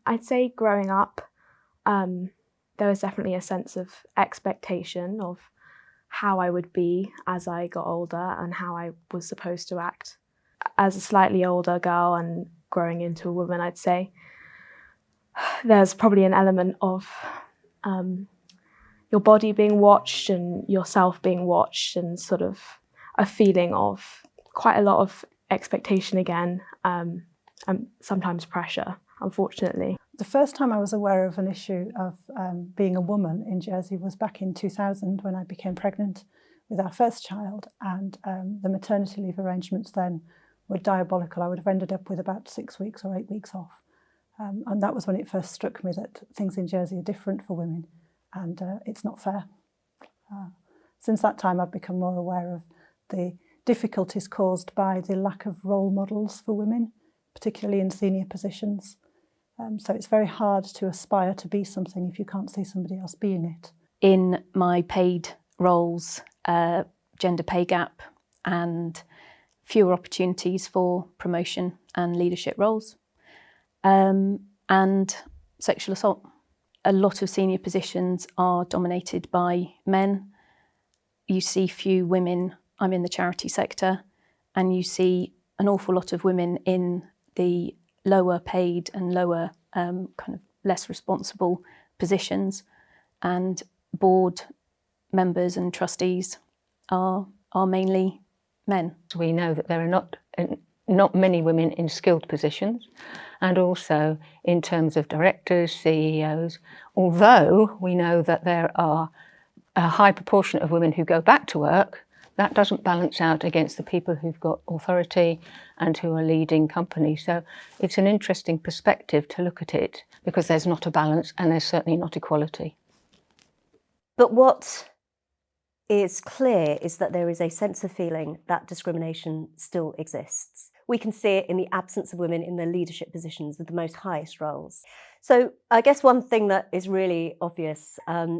I'd say growing up, there was definitely a sense of expectation of how I would be as I got older and how I was supposed to act. As a slightly older girl and growing into a woman, I'd say there's probably an element of your body being watched and yourself being watched, and sort of a feeling of quite a lot of expectation again, and sometimes pressure, unfortunately. The first time I was aware of an issue of being a woman in Jersey was back in 2000 when I became pregnant with our first child, and the maternity leave arrangements then were diabolical. I would have ended up with about 6 weeks or 8 weeks off. And that was when it first struck me that things in Jersey are different for women, and it's not fair. Since that time, I've become more aware of the difficulties caused by the lack of role models for women, particularly in senior positions. So it's very hard to aspire to be something if you can't see somebody else being it. In my paid roles, gender pay gap and fewer opportunities for promotion and leadership roles, and sexual assault. A lot of senior positions are dominated by men. You see few women. I'm in the charity sector, and you see an awful lot of women in the lower paid and lower kind of less responsible positions, and board members and trustees are mainly men. We know that there are not many women in skilled positions, and also in terms of directors, CEOs, although we know that there are a high proportion of women who go back to work. That doesn't balance out against the people who've got authority and who are leading companies. So it's an interesting perspective to look at it, because there's not a balance and there's certainly not equality. But what is clear is that there is a sense of feeling that discrimination still exists. We can see it in the absence of women in the leadership positions with the most highest roles. So I guess one thing that is really obvious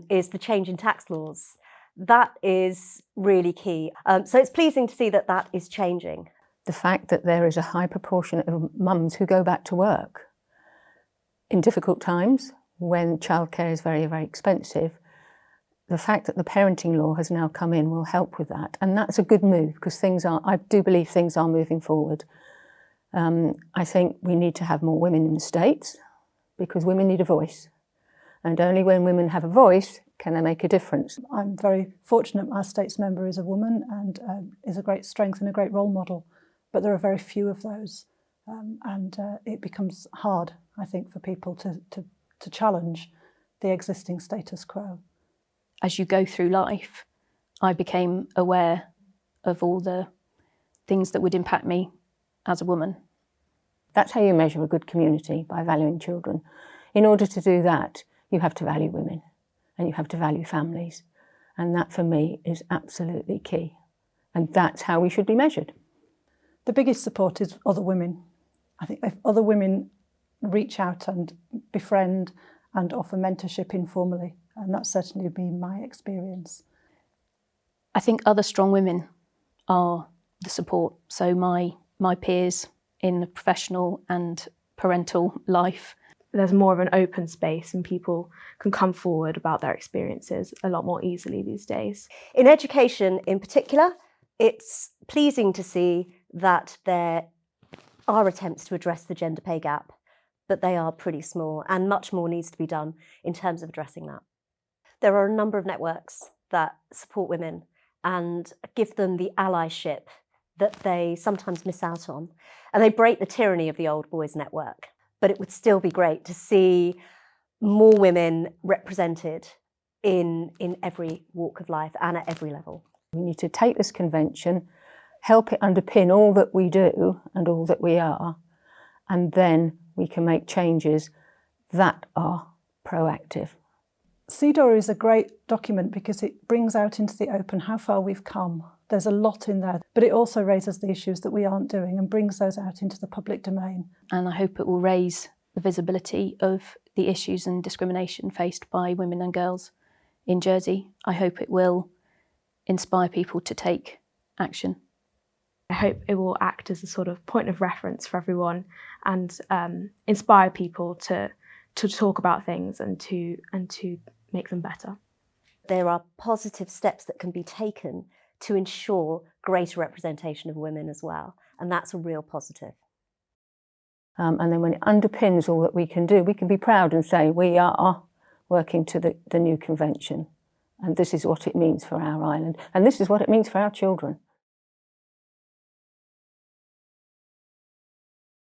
is the change in tax laws. That is really key. So it's pleasing to see that that is changing. The fact that there is a high proportion of mums who go back to work in difficult times when childcare is very, very expensive, the fact that the parenting law has now come in will help with that. And that's a good move, because I do believe things are moving forward. I think we need to have more women in the States, because women need a voice. And only when women have a voice can they make a difference. I'm very fortunate our States member is a woman and is a great strength and a great role model, but there are very few of those. And it becomes hard, I think, for people to challenge the existing status quo. As you go through life, I became aware of all the things that would impact me as a woman. That's how you measure a good community, by valuing children. In order to do that, you have to value women and you have to value families. And that, for me, is absolutely key. And that's how we should be measured. The biggest support is other women. I think if other women reach out and befriend and offer mentorship informally, and that's certainly been my experience. I think other strong women are the support. So my peers in the professional and parental life. There's more of an open space and people can come forward about their experiences a lot more easily these days. In education in particular, it's pleasing to see that there are attempts to address the gender pay gap, but they are pretty small and much more needs to be done in terms of addressing that. There are a number of networks that support women and give them the allyship that they sometimes miss out on. And they break the tyranny of the old boys network. But it would still be great to see more women represented in every walk of life and at every level. We need to take this convention, help it underpin all that we do and all that we are, and then we can make changes that are proactive. CEDAW is a great document because it brings out into the open how far we've come. There's a lot in there, but it also raises the issues that we aren't doing and brings those out into the public domain. And I hope it will raise the visibility of the issues and discrimination faced by women and girls in Jersey. I hope it will inspire people to take action. I hope it will act as a sort of point of reference for everyone and inspire people to talk about things and to make them better. There are positive steps that can be taken to ensure greater representation of women as well, and that's a real positive. And then when it underpins all that we can do, we can be proud and say we are working to the new convention, and this is what it means for our island, and this is what it means for our children.